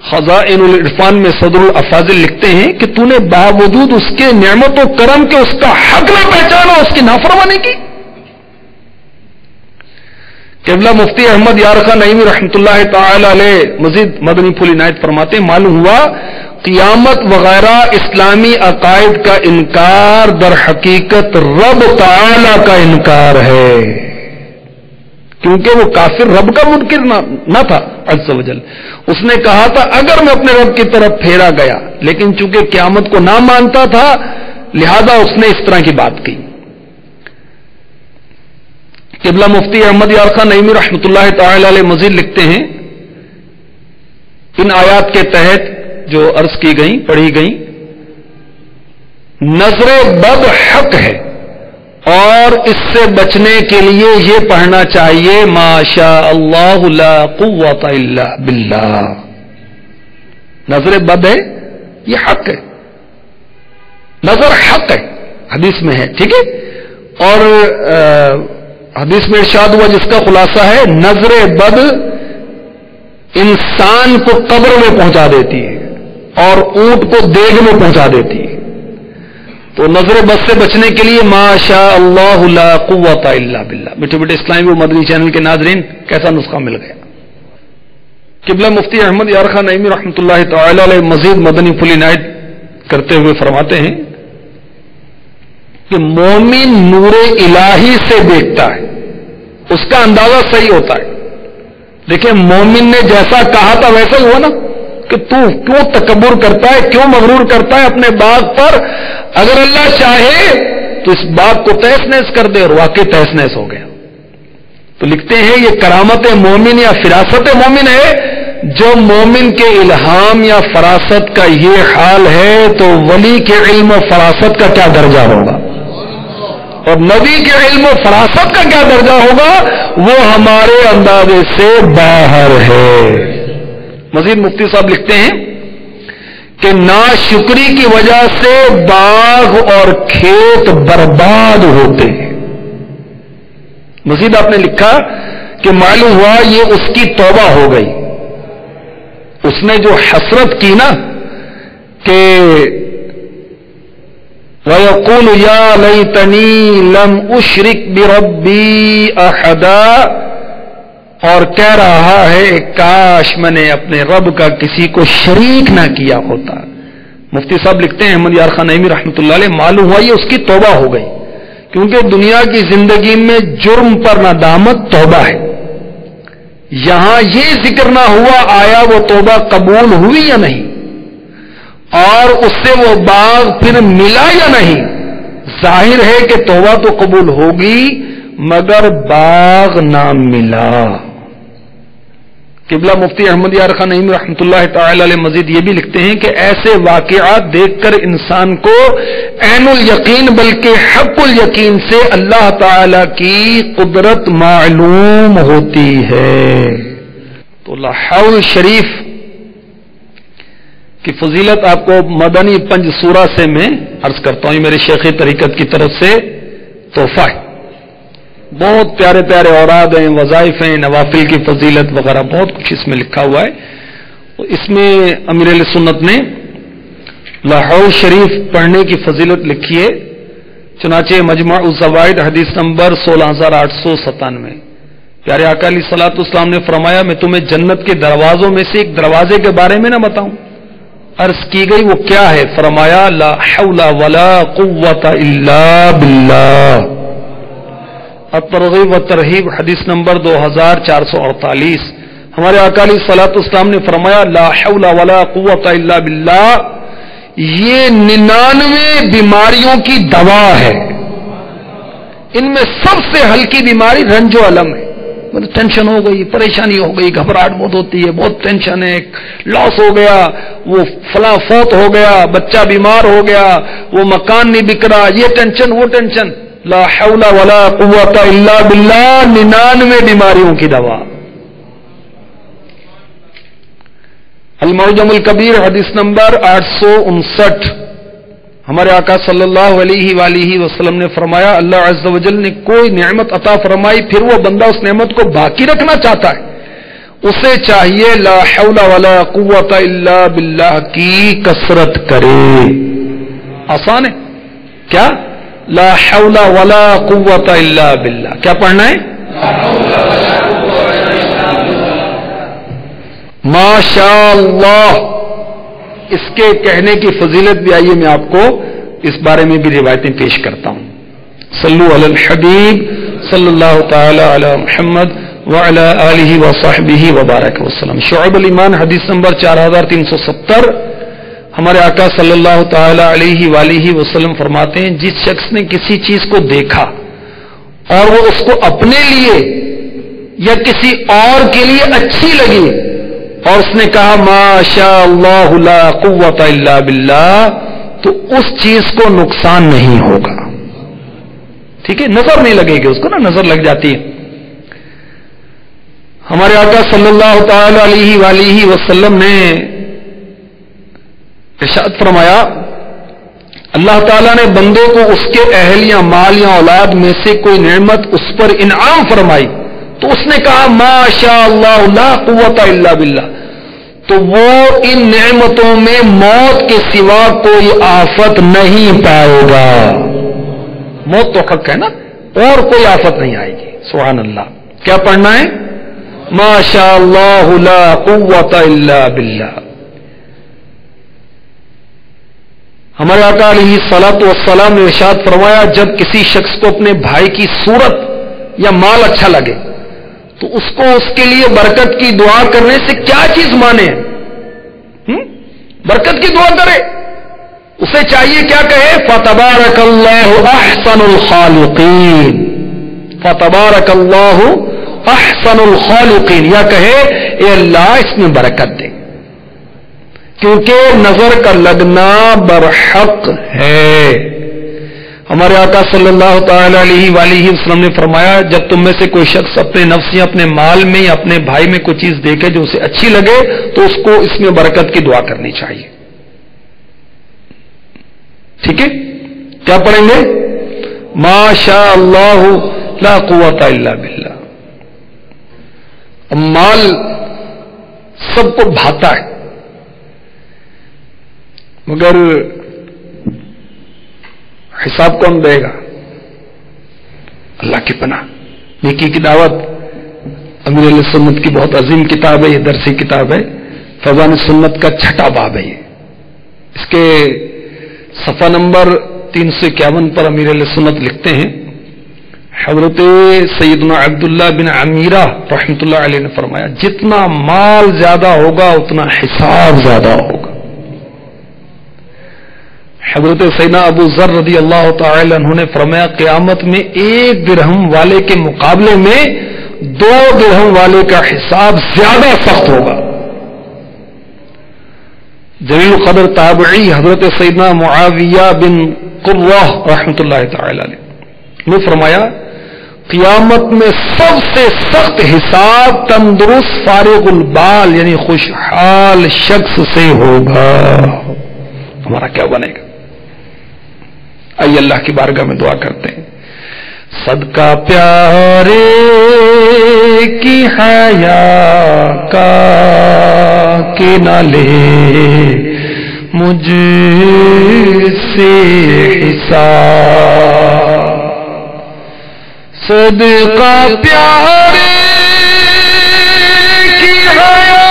خزائن العرفان میں صدر الافاضل لکھتے ہیں کہ تو نے باوجود اس کے نعمت و کرم کے اس کا حق نہ پہچانا، اس کی نافرمانی کی. قبلہ مفتی احمد یار خان نعیمی رحمۃ اللہ تعالی علیہ مزید مدنی پھول عنایت فرماتے ہیں معلوم ہوا قیامت وغیرہ اسلامی عقائد کا انکار در حقیقت رب تعالی کا انکار ہے، کیونکہ وہ کافر رب کا منکر نہ تھا عز و جل. اس نے کہا تھا اگر میں اپنے رب کی طرف پھیرا گیا، لیکن چونکہ قیامت کو نہ مانتا تھا لہذا اس نے اس طرح کی بات کی. قبلہ مفتی احمد یار خان نعیمی رحمۃ اللہ تعالی علیہ مزید لکھتے ہیں ان آیات کے تحت جو عرض کی گئیں پڑھی گئیں، نظر بد حق ہے اور اس سے بچنے کے لیے یہ پڑھنا چاہیے ما شاء اللہ لا قوت الا باللہ. نظر بد ہے یہ حق ہے، نظر حق ہے، حدیث میں ہے، ٹھیک ہے. اور حدیث میں ارشاد ہوا جس کا خلاصہ ہے نظر بد انسان کو قبر میں پہنچا دیتی ہے اور اونٹ کو دیگ میں پہنچا دیتی ہے. تو نظر بد سے بچنے کے لیے ما شاء اللہ لا قوت الا باللہ. میٹھے بیٹے اسلامی و مدنی چینل کے ناظرین کیسا نسخہ مل گیا. قبلہ مفتی احمد یار خان نعیمی رحمۃ اللہ تعالی علیہ مزید مدنی پھول عنایت کرتے ہوئے فرماتے ہیں کہ مومن نور الہی سے دیکھتا ہے، اس کا اندازہ صحیح ہوتا ہے. دیکھیں مومن نے جیسا کہا تھا ویسا ہی ہوا نا کہ تو کیوں تکبر کرتا ہے، کیوں مغرور کرتا ہے اپنے باغ پر. اگر اللہ چاہے تو اس باغ کو تہس نہس کر دے، اور واقعی تہس نہس ہو گیا. تو لکھتے ہیں یہ کرامت مومن یا فراست مومن ہے. جو مومن کے الہام یا فراست کا یہ حال ہے تو ولی کے علم و فراست کا کیا درجہ ہوگا، اور نبی کے علم و فراست کا کیا درجہ ہوگا، وہ ہمارے اندازے سے باہر ہے. مزید مفتی صاحب لکھتے ہیں کہ ناشکری کی وجہ سے باغ اور کھیت برباد ہوتے ہیں۔ مزید آپ نے لکھا کہ معلوم ہوا یہ اس کی توبہ ہو گئی، اس نے جو حسرت کی نا کہ وَيَقُولُ يَا لَيْتَنِي لَمْ أُشْرِكْ بِرَبِّي أَحَدًا، اور کہہ رہا ہے کاش میں نے اپنے رب کا کسی کو شریک نہ کیا ہوتا۔ مفتی صاحب لکھتے ہیں احمد یار خان نعیمی رحمۃ اللہ علیہ، معلوم ہوا یہ اس کی توبہ ہو گئی، کیونکہ دنیا کی زندگی میں جرم پر ندامت توبہ ہے۔ یہاں یہ ذکر نہ ہوا آیا وہ توبہ قبول ہوئی یا نہیں، اور اس سے وہ باغ پھر ملا یا نہیں۔ ظاہر ہے کہ توبہ تو قبول ہوگی مگر باغ نہ ملا۔ قبلہ مفتی احمد یار خان نعیمی رحمۃ اللہ تعالی علیہ مزید یہ بھی لکھتے ہیں کہ ایسے واقعات دیکھ کر انسان کو عین الیقین بلکہ حق الیقین سے اللہ تعالی کی قدرت معلوم ہوتی ہے۔ تو لاحول شریف کی فضیلت آپ کو مدنی پنج سورہ سے میں عرض کرتا ہوں، یہ میرے شیخ طریقت کی طرف سے تحفہ ہے۔ بہت پیارے پیارے اوراد ہیں، وظائف ہیں، نوافل کی فضیلت وغیرہ بہت کچھ اس میں لکھا ہوا ہے۔ اس میں امیر اہل سنت نے لاحول شریف پڑھنے کی فضیلت لکھی ہے، چنانچہ مجموع الزوائد حدیث نمبر 16897۔ پیارے آقا علیہ الصلوۃ والسلام نے فرمایا میں تمہیں جنت کے دروازوں میں سے ایک دروازے کے بارے میں نہ بتاؤں؟ عرض کی گئی وہ کیا ہے؟ فرمایا لا حول ولا قوت الا باللہ۔ الترغیب والترہیب حدیث نمبر 2448۔ ہمارے آقا علیہ الصلوۃ والسلام نے فرمایا لا حول ولا قوت الا باللہ، یہ 99 بیماریوں کی دوا ہے۔ ان میں سب سے ہلکی بیماری رنج و الم ہے، مطلب ٹینشن ہو گئی، پریشانی ہو گئی، گھبراہٹ بہت ہوتی ہے، بہت ٹینشن ہے، لاس ہو گیا، وہ فلاں فوت ہو گیا، بچہ بیمار ہو گیا، وہ مکان نہیں بک رہا، یہ ٹینشن وہ ٹینشن۔ لا حول ولا قوت الا باللہ 99 بیماریوں کی دوا۔ المعجم الکبیر حدیث نمبر 859۔ ہمارے آقا صلی اللہ علیہ وآلہ وسلم نے فرمایا اللہ عز و جل نے کوئی نعمت عطا فرمائی، پھر وہ بندہ اس نعمت کو باقی رکھنا چاہتا ہے، اسے چاہیے لا حول ولا قوت الا باللہ کی کثرت کرے۔ آسان ہے کیا؟ لا حول ولا قوت الا باللہ کیا پڑھنا ہے؟ ما شاء اللہ۔ اس کے کہنے کی فضیلت بھی آئیے میں آپ کو اس بارے میں بھی روایتیں پیش کرتا ہوں۔ صلو علی الحبیب صلی اللہ تعالی علی محمد وعلی آلہ وصحبہ وبارک وسلم۔ شعب الایمان حدیث نمبر 4370۔ ہمارے آقا صلی اللہ تعالی علیہ وآلہ وسلم فرماتے ہیں جس شخص نے کسی چیز کو دیکھا اور وہ اس کو اپنے لیے یا کسی اور کے لیے اچھی لگی اور اس نے کہا ما شاء اللہ لا قوت الا باللہ، تو اس چیز کو نقصان نہیں ہوگا۔ ٹھیک ہے، نظر نہیں لگے گی اس کو، نا نظر لگ جاتی ہے۔ ہمارے آقا صلی اللہ تعالی علیہ وآلہ وسلم نے ارشاد فرمایا اللہ تعالیٰ نے بندے کو اس کے اہل یا مال یا اولاد میں سے کوئی نعمت اس پر انعام فرمائی تو اس نے کہا ما شاء اللہ لا قوت الا باللہ، تو وہ ان نعمتوں میں موت کے سوا کوئی آفت نہیں پائے گا۔ موت تو حق ہے نا، اور کوئی آفت نہیں آئے گی۔ سبحان اللہ۔ کیا پڑھنا ہے؟ ما شاء اللہ لا قوت الا باللہ۔ ہمارے آقا علیہ الصلوۃ والسلام نے ارشاد فرمایا جب کسی شخص کو اپنے بھائی کی صورت یا مال اچھا لگے تو اس کو اس کے لیے برکت کی دعا کرنے سے کیا چیز مانے؟ برکت کی دعا کرے، اسے چاہیے کیا کہے؟ فتبارک اللہ احسن الخالقین، فتبارک اللہ احسن الخالقین، یا کہے اے اللہ اس میں برکت دے، کیونکہ نظر کا لگنا برحق ہے۔ ہمارے آقا صلی اللہ تعالی علیہ وآلہ وسلم نے فرمایا جب تم میں سے کوئی شخص اپنے نفس یا اپنے مال میں یا اپنے بھائی میں کوئی چیز دیکھے جو اسے اچھی لگے تو اس کو اس میں برکت کی دعا کرنی چاہیے۔ ٹھیک ہے؟ کیا پڑھیں گے؟ ما شاء اللہ لا قوت الا باللہ. مال سب کو بھاتا ہے، مگر حساب کون دے گا؟ اللہ کی پناہ. نیکی کی دعوت امیر علیہ سنت کی بہت عظیم کتاب ہے، یہ درسی کتاب ہے، فیضان سنت کا 6واں باب ہے. یہ اس کے صفحہ نمبر 351 پر امیر علیہ سنت لکھتے ہیں، حضرت سیدنا عبداللہ بن عمیرہ رحمۃ اللہ علیہ نے فرمایا جتنا مال زیادہ ہوگا اتنا حساب زیادہ ہوگا. حضرت سیدنا ابو ذر رضی اللہ تعالی عنہ نے فرمایا قیامت میں 1 درہم والے کے مقابلے میں 2 درہم والے کا حساب زیادہ سخت ہوگا. جلیل القدر تابعی حضرت سیدنا معاویہ بن قرہ رحمۃ اللہ تعالی علیہ نے فرمایا قیامت میں سب سے سخت حساب تندرست فارغ البال یعنی خوشحال شخص سے ہوگا. ہمارا کیا بنے گا؟ آئیے اللہ کی بارگاہ میں دعا کرتے ہیں. صدقہ پیارے کی حیا کا کہ نہ لے مجھ سے حساب. صدقہ پیارے کی حیا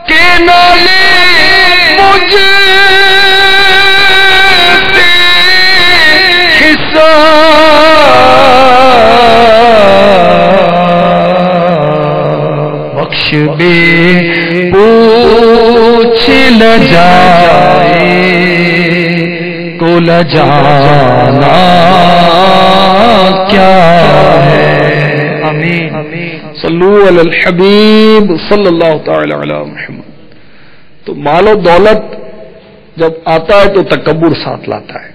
کہ نہ لے مجھ سے حساب. بخش بے پوچھ لجائے کو لجانا کیا ہے. آمین. صلو علی الحبیب صلی اللہ تعالی علی محمد. تو مال و دولت جب آتا ہے تو تکبر ساتھ لاتا ہے،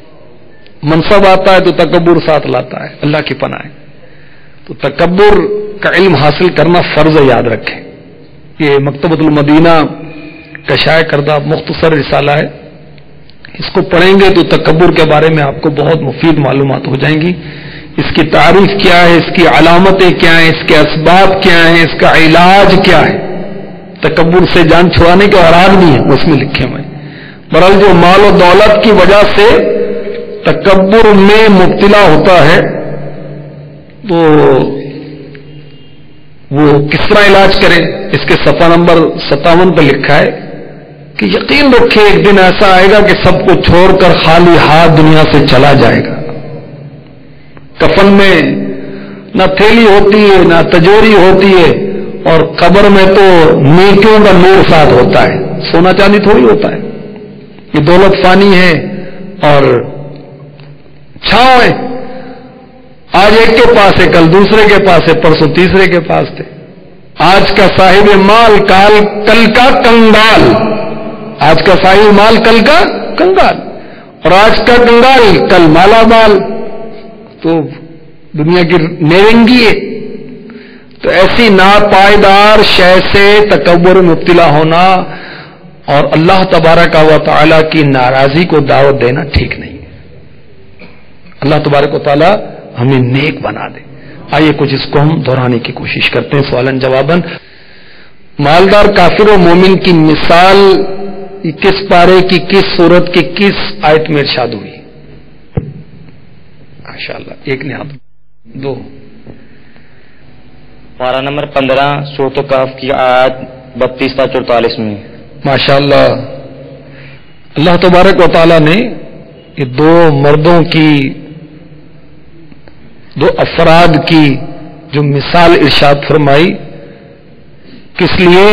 منصب آتا ہے تو تکبر ساتھ لاتا ہے. اللہ کی پناہ ہے. تو تکبر کا علم حاصل کرنا فرض ہے، یاد رکھیں. یہ مکتبۃ المدینہ کا شائع کردہ مختصر رسالہ ہے، اس کو پڑھیں گے تو تکبر کے بارے میں آپ کو بہت مفید معلومات ہو جائیں گی. اس کی تعریف کیا ہے، اس کی علامتیں کیا ہیں، اس کے اسباب کیا ہیں، اس کا علاج کیا ہے. تکبر سے جان چھڑانے کے اوراد بھی ہیں، اس میں لکھے ہوئے. برحال جو مال و دولت کی وجہ سے تکبر میں مبتلا ہوتا ہے تو وہ کس طرح علاج کرے؟ اس کے صفحہ نمبر 57 پر لکھا ہے کہ یقین رکھے ایک دن ایسا آئے گا کہ سب کو چھوڑ کر خالی ہاتھ دنیا سے چلا جائے گا. کفن میں نہ تھیلی ہوتی ہے نہ تجوری ہوتی ہے، اور قبر میں تو نیکیوں کا نور ساتھ ہوتا ہے، سونا چاندی تھوڑی ہوتا ہے. یہ دولت فانی ہے اور چھاؤں ہے. آج ایک کے پاس ہے، کل دوسرے کے پاس ہے، پرسوں تیسرے کے پاس تھے. آج کا صاحب مال کل کا کنگال، آج کا صاحب مال کل کا کنگال، اور آج کا کنگال کل مالا مال. تو دنیا کی نیرنگی ہے. تو ایسی ناپائیدار شے سے تکبر مبتلا ہونا اور اللہ تبارک و تعالی کی ناراضی کو دعوت دینا ٹھیک نہیں. اللہ تبارک و تعالی ہمیں نیک بنا دے. آئیے کچھ اس کو ہم دہرانے کی کوشش کرتے ہیں سوالن جواباً. مالدار کافر و مومن کی مثال کس پارے کی کس سورت کی کس آیت میں ارشاد ہوئی؟ ماشاءاللہ. ایک نے ہاتھ. 2 پارہ نمبر 15 سورۃ کہف کی آیت 32 تا 44 میں. ماشاءاللہ. اللہ تبارک و تعالی نے یہ 2 مردوں کی، 2 افراد کی جو مثال ارشاد فرمائی، کس لیے؟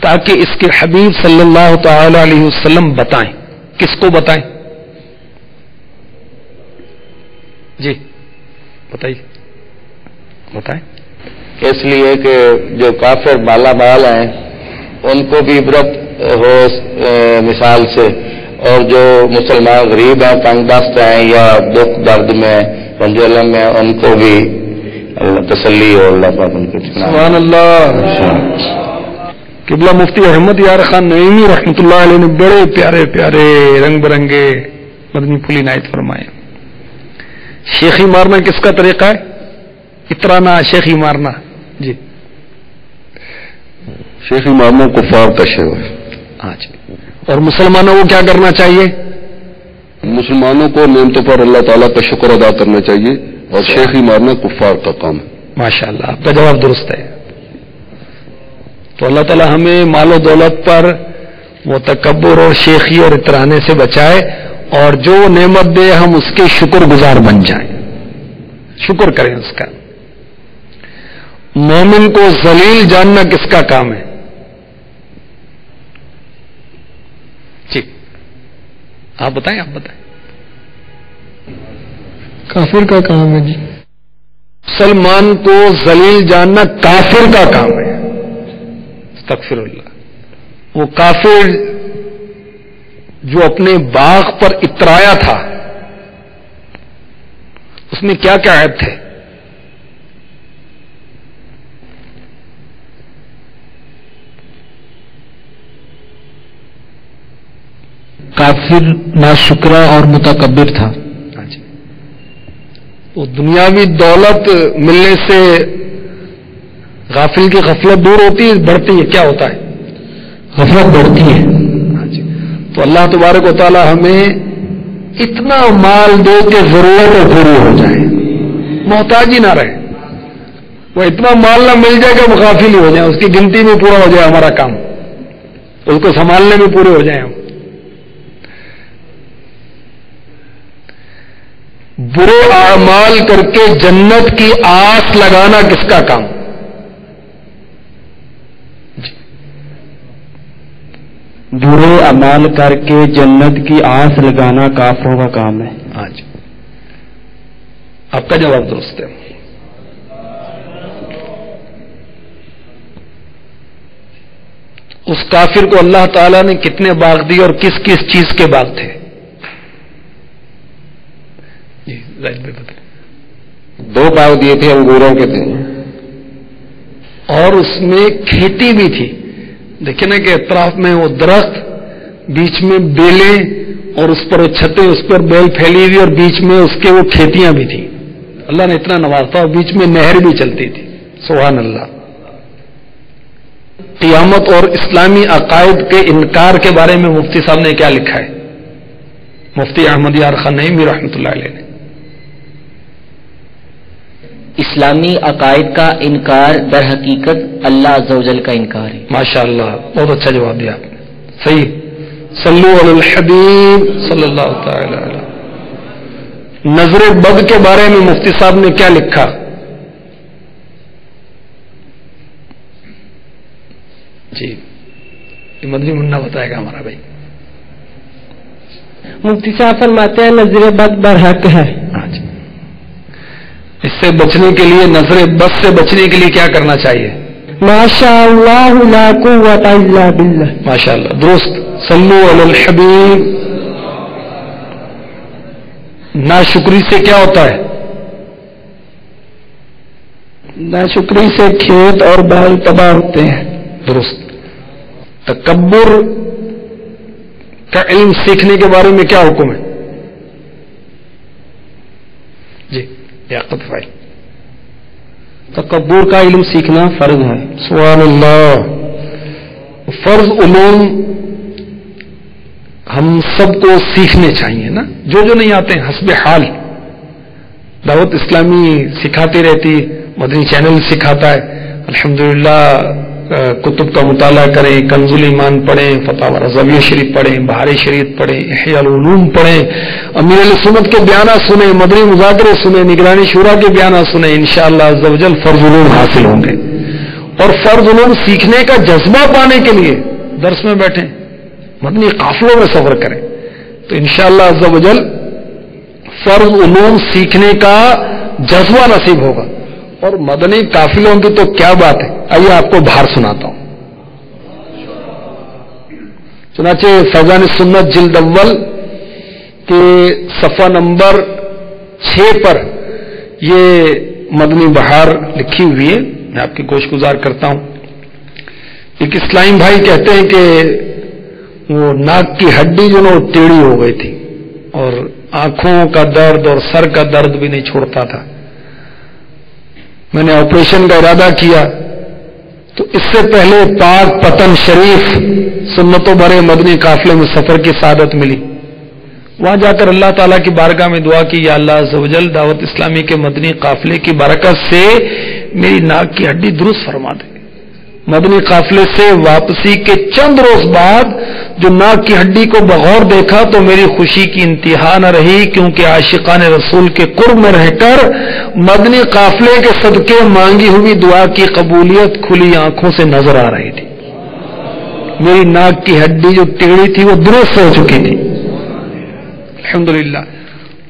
تاکہ اس کے حبیب صلی اللہ تعالی علیہ وسلم بتائیں. کس کو بتائیں؟ جی بتائیے. بتائیں. اس لیے کہ جو کافر مالا مال ہیں ان کو بھی عبرت ہو مثال سے، اور جو مسلمان غریب ہیں، تنگ دست ہیں یا دکھ درد میں پنجولم میں، ان کو بھی تسلی اور اللہ پاک ان کو. سبحان اللہ. قبلہ مفتی احمد یار خان نعیمی رحمۃ اللہ علیہ نے بڑے پیارے پیارے رنگ برنگے مدنی پھول عنایت فرمائے. شیخی مارنا کس کا طریقہ ہے؟ اترانا، شیخی مارنا. جی شیخی مارنا کفار کا شے ہے. ہاں جی. اور مسلمانوں کو کیا کرنا چاہیے؟ مسلمانوں کو نعمتوں پر اللہ تعالیٰ کا شکر ادا کرنا چاہیے، اور شیخی مارنا کفار کا کام ہے. ماشاء اللہ، آپ کا جواب درست ہے. تو اللہ تعالیٰ ہمیں مال و دولت پر وہ تکبر اور شیخی اور اترانے سے بچائے، اور جو نعمت دے ہم اس کے شکر گزار بن جائیں، شکر کریں اس کا. مومن کو ذلیل جاننا کس کا کام ہے؟ ٹھیک، آپ بتائیں. کافر کا کام ہے. جی مسلمان کو ذلیل جاننا کافر کا کام ہے. استغفر اللہ. وہ کافر جو اپنے باغ پر اترایا تھا، اس میں کیا کیا عیب تھے؟ کافر ناشکرا اور متکبر تھا. وہ دنیاوی دولت ملنے سے غافل کی غفلت دور ہوتی ہے، بڑھتی ہے؟ کیا ہوتا ہے؟ غفلت بڑھتی ہے. تو اللہ تبارک و تعالی ہمیں اتنا مال دے کہ ضرورتیں پوری ہو جائیں، محتاج ہی نہ رہے. وہ اتنا مال نہ مل جائے کہ ہم غافل ہی ہو جائیں، اس کی گنتی میں پورا ہو جائے ہمارا کام، اس کو سنبھالنے میں پورے ہو جائیں ہم. برے اعمال کر کے جنت کی آس لگانا کس کا کام؟ برے اعمال کر کے جنت کی آس لگانا کافروں کا کام ہے. ہاں جی، آپ کا جواب درست ہے. اس کافر کو اللہ تعالیٰ نے کتنے باغ دیے اور کس کس چیز کے باغ تھے؟ جی زاہد بھائی بتائیں. 2 باغ دیے تھے، انگوروں کے تھے، اور اس میں کھیتی بھی تھی. دیکھیں نا کہ اطراف میں وہ درخت، بیچ میں بیلیں، اور اس پر وہ چھتیں، اس پر بیل پھیلی ہوئی، اور بیچ میں اس کے وہ کھیتیاں بھی تھیں. اللہ نے اتنا نوازا، اور بیچ میں نہر بھی چلتی تھی. سبحان اللہ. قیامت اور اسلامی عقائد کے انکار کے بارے میں مفتی صاحب نے کیا لکھا ہے؟ مفتی احمد یار خان نعیمی رحمۃ اللہ علیہ نے. اسلامی عقائد کا انکار در حقیقت اللہ عز و جل کا انکار ہے. ماشاء اللہ، بہت اچھا جواب دیا آپ نے. صحیح. صلو علی الحبیب صلی اللہ تعالی علیہ. نظر بد کے بارے میں مفتی صاحب نے کیا لکھا؟ جی یہ مدنی منا بتائے گا ہمارا بھائی. مفتی صاحب فرماتے ہیں نظر بد برحق ہے. ہاں جی. اس سے بچنے کے لیے، نظر بد سے بچنے کے لیے کیا کرنا چاہیے؟ ماشاء اللہ لا قوت الا باللہ. ماشاء اللہ، درست. صلو علی الحبیب. ناشکری سے کیا ہوتا ہے؟ ناشکری سے کھیت اور بال تباہ ہوتے ہیں. درست. تکبر کا علم سیکھنے کے بارے میں کیا حکم ہے؟ جی لیاقت بھائی. تکبر کا علم سیکھنا فرض ہے. سبحان اللہ. فرض علوم ہم سب کو سیکھنے چاہیے نا، جو نہیں آتے ہیں حسب حال. دعوت اسلامی سکھاتی رہتی، مدنی چینل سکھاتا ہے. الحمدللہ کتب کا مطالعہ کریں، کنز الایمان پڑھیں، فتاوی رضویہ شریف پڑھیں، بہاری شریف پڑھیں، احیاء العلوم پڑھیں، امیر علیہ سنت کے بیانات سنیں، مدنی مذاکرے سنیں، نگرانی شورا کے بیانات سنیں. انشاءاللہ عز و جل فرض علوم حاصل ہوں گے. اور فرض علوم سیکھنے کا جذبہ پانے کے لیے درس میں بیٹھیں، مدنی قافلوں میں سفر کریں، تو انشاءاللہ عز و جل فرض علوم سیکھنے کا جذبہ نصیب ہوگا. اور مدنی قافلوں کی تو کیا بات ہے. آئیے آپ کو بہار سناتا ہوں. چنانچہ فیضان سنت جلد اول کے صفحہ نمبر 6 پر یہ مدنی بہار لکھی ہوئی ہے. میں آپ کی گوش گزار کرتا ہوں. یہ ایک اسلام بھائی کہتے ہیں کہ وہ ناک کی ہڈی جو نا وہ ٹیڑھی ہو گئی تھی اور آنکھوں کا درد اور سر کا درد بھی نہیں چھوڑتا تھا. میں نے آپریشن کا ارادہ کیا تو اس سے پہلے پاک پتن شریف سنتوں بھرے مدنی قافلے میں سفر کی سعادت ملی. وہاں جا کر اللہ تعالیٰ کی بارگاہ میں دعا کی، یا اللہ عز و جل دعوت اسلامی کے مدنی قافلے کی برکت سے میری ناک کی ہڈی درست فرما دے. مدنی قافلے سے واپسی کے چند روز بعد جو ناک کی ہڈی کو بغور دیکھا تو میری خوشی کی انتہا نہ رہی، کیونکہ عاشقان رسول کے قرب میں رہ کر مدنی قافلے کے صدقے مانگی ہوئی دعا کی قبولیت کھلی آنکھوں سے نظر آ رہی تھی. میری ناک کی ہڈی جو ٹیڑھی تھی وہ درست ہو چکی تھی الحمدللہ.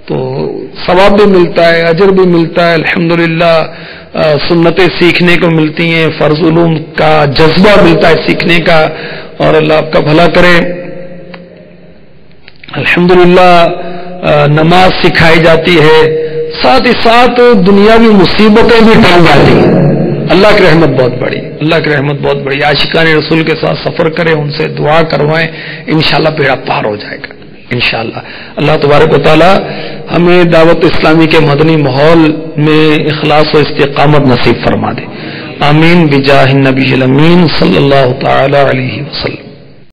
تو ثواب بھی ملتا ہے، اجر بھی ملتا ہے الحمدللہ. سنتیں سیکھنے کو ملتی ہیں، فرض علوم کا جذبہ ملتا ہے سیکھنے کا، اور اللہ آپ کا بھلا کرے. الحمدللہ نماز سکھائی جاتی ہے، ساتھ ہی ساتھ دنیاوی مصیبتیں بھی ٹل جاتی ہیں. اللہ کی رحمت بہت بڑی، اللہ کی رحمت بہت بڑی. عاشقان رسول کے ساتھ سفر کریں، ان سے دعا کروائیں، انشاءاللہ بیڑا پار ہو جائے گا انشاءاللہ. اللہ تبارک و تعالی ہمیں دعوت اسلامی کے مدنی ماحول میں اخلاص و استقامت نصیب فرما دے. آمین بجاہ النبی الامین صلی اللہ تعالی علیہ وسلم.